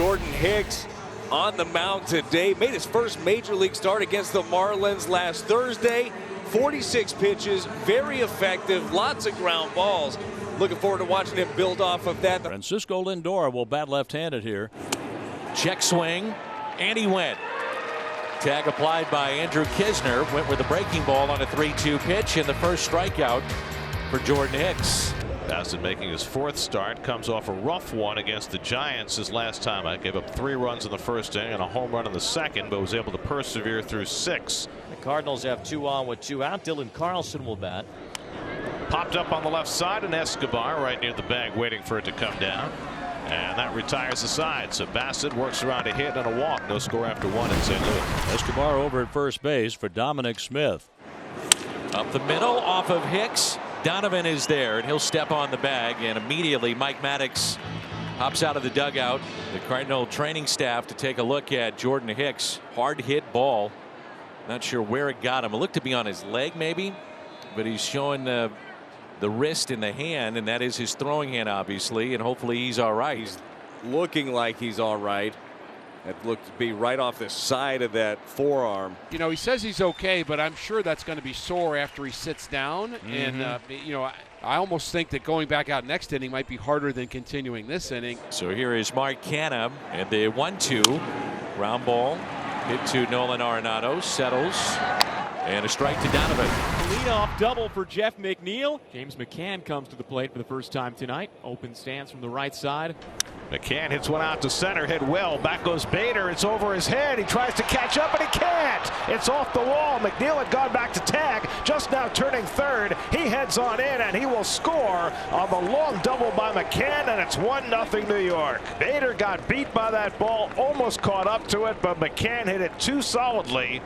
Jordan Hicks on the mound today. Made his first major league start against the Marlins last Thursday. 46 pitches, very effective, lots of ground balls. Looking forward to watching him build off of that. Francisco Lindor will bat left-handed here. Check swing, and he went. Tag applied by Andrew Knizner. Went with a breaking ball on a 3-2 pitch, and the first strikeout for Jordan Hicks. Bassitt making his fourth start, comes off a rough one against the Giants his last time. I gave up 3 runs in the first inning and a home run in the second, but was able to persevere through 6. The Cardinals have 2 on with 2 out. Dylan Carlson will bat. Popped up on the left side, and Escobar right near the bag waiting for it to come down. And that retires the side. So Bassitt works around a hit and a walk. No score after 1 in St. Louis. Escobar over at first base for Dominic Smith. Up the middle off of Hicks. Donovan is there, and he'll step on the bag, and immediately Mike Maddox hops out of the dugout. The Cardinal training staff to take a look at Jordan Hicks. Hard hit ball. Not sure where it got him. It looked to be on his leg maybe, but he's showing the wrist and the hand, and that is his throwing hand obviously, and hopefully he's all right. He's looking like he's all right. That looked to be right off the side of that forearm. You know, he says he's okay, but I'm sure that's going to be sore after he sits down. And, you know, I almost think that going back out next inning might be harder than continuing this inning. So here is Mark Canha, and the 1-2 ground ball hit to Nolan Arenado, settles, and a strike to Donovan. Leadoff double for Jeff McNeil. James McCann comes to the plate for the first time tonight. Open stance from the right side. McCann hits one out to center, hit well. Back goes Bader. It's over his head. He tries to catch up, and he can't. It's off the wall. McNeil had gone back to tag, just now turning third. He heads on in, and he will score on the long double by McCann, and it's 1-0 New York. Bader got beat by that ball, almost caught up to it, but McCann hit it too solidly.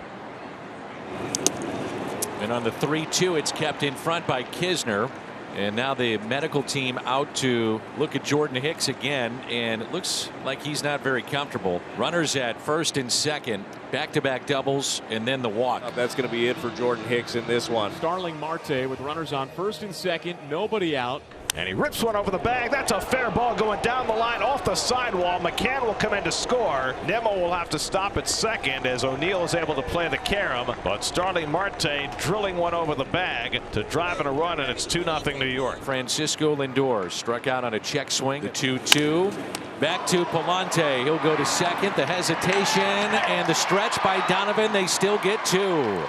And on the 3-2, it's kept in front by Knizner. And now the medical team out to look at Jordan Hicks again, and it looks like he's not very comfortable. Runners at first and second, back-to-back doubles, and then the walk. That's going to be it for Jordan Hicks in this one. Starling Marte with runners on first and second, nobody out. And he rips one over the bag. That's a fair ball going down the line off the sidewall. McCann will come in to score. Nemo will have to stop at second as O'Neill is able to play the carom. But Starling Marte drilling one over the bag to drive in a run, and it's 2-0 New York. Francisco Lindor struck out on a check swing. The 2-2. Back to Palante. He'll go to second. The hesitation and the stretch by Donovan. They still get 2.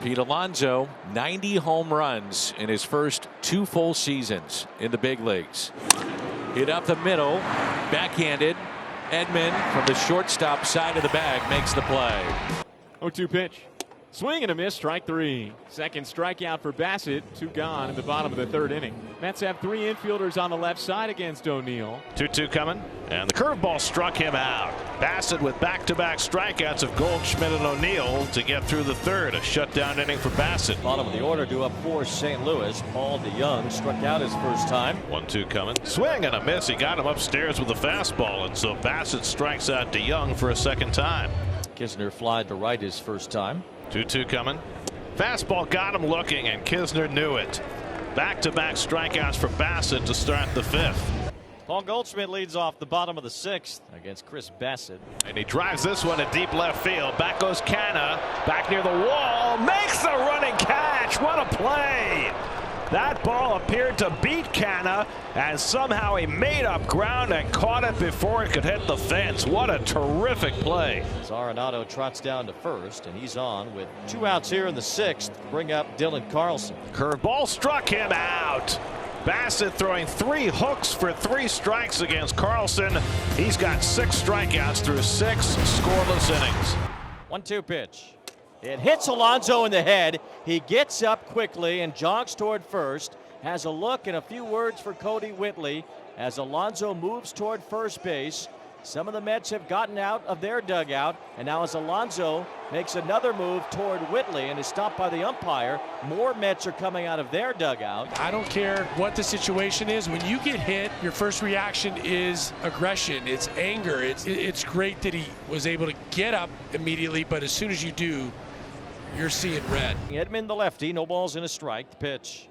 Pete Alonso, 90 home runs in his first 2 full seasons in the big leagues. Hit up the middle, backhanded. Edman from the shortstop side of the bag makes the play. 0-2 pitch. Swing and a miss, strike 3. Second strikeout for Bassitt. 2 gone in the bottom of the 3rd inning. Mets have 3 infielders on the left side against O'Neill. 2-2 coming, and the curveball struck him out. Bassitt with back-to-back strikeouts of Goldschmidt and O'Neill to get through the 3rd. A shutdown inning for Bassitt. Bottom of the order due up for St. Louis. Paul DeYoung struck out his first time. 1-2 coming. Swing and a miss. He got him upstairs with a fastball, and so Bassitt strikes out DeYoung for a second time. Knizner flied to right his first time. 2-2 coming. Fastball got him looking, and Knizner knew it. Back-to-back strikeouts for Bassitt to start the 5th. Paul Goldschmidt leads off the bottom of the 6th against Chris Bassitt. And he drives this one to deep left field. Back goes Canha. Back near the wall. Makes the running catch. What a play. That ball appeared to beat Canha, and somehow he made up ground and caught it before it could hit the fence. What a terrific play. As Arenado trots down to first, and he's on with 2 outs here in the 6th to bring up Dylan Carlson. Curveball struck him out. Bassitt throwing 3 hooks for 3 strikes against Carlson. He's got 6 strikeouts through 6 scoreless innings. 1-2 pitch. It hits Alonso in the head. He gets up quickly and jogs toward first. Has a look and a few words for Cody Whitley as Alonso moves toward first base. Some of the Mets have gotten out of their dugout, and now as Alonso makes another move toward Whitley and is stopped by the umpire, more Mets are coming out of their dugout. I don't care what the situation is. When you get hit, your first reaction is aggression. It's anger. It's great that he was able to get up immediately, but as soon as you do, you're seeing red. Edman, the lefty, no balls and a strike. The pitch.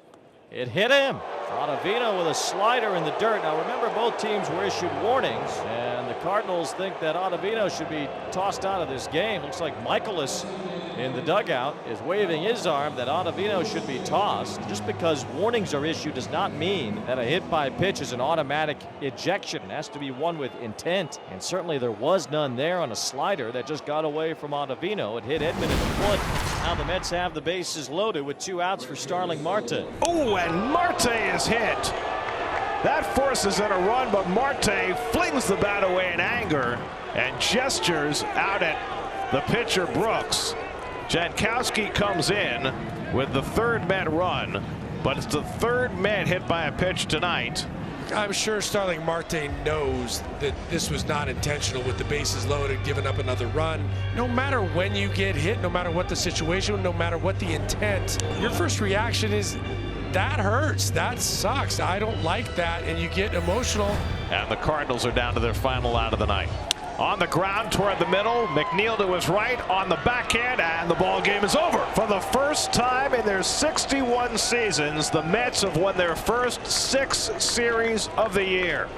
It hit him. Ottavino with a slider in the dirt. Now remember, both teams were issued warnings, and the Cardinals think that Ottavino should be tossed out of this game. Looks like Michaelis in the dugout is waving his arm that Ottavino should be tossed. Just because warnings are issued does not mean that a hit by pitch is an automatic ejection. It has to be one with intent, and certainly there was none there on a slider that just got away from Ottavino. It hit Edman in the foot. Now the Mets have the bases loaded with 2 outs for Starling Marte. Oh, and Marte is hit. That forces in a run, but Marte flings the bat away in anger and gestures out at the pitcher Brooks. Jankowski comes in with the 3rd Met run, but it's the 3rd Met hit by a pitch tonight. I'm sure Starling Marte knows that this was not intentional with the bases loaded, giving up another run. No matter when you get hit, no matter what the situation, no matter what the intent, your first reaction is, that hurts, that sucks, I don't like that, and you get emotional. And the Cardinals are down to their final out of the night. On the ground toward the middle, McNeil to his right on the backhand, and the ball game is over. For the first time in their 61 seasons, the Mets have won their first 6 series of the year.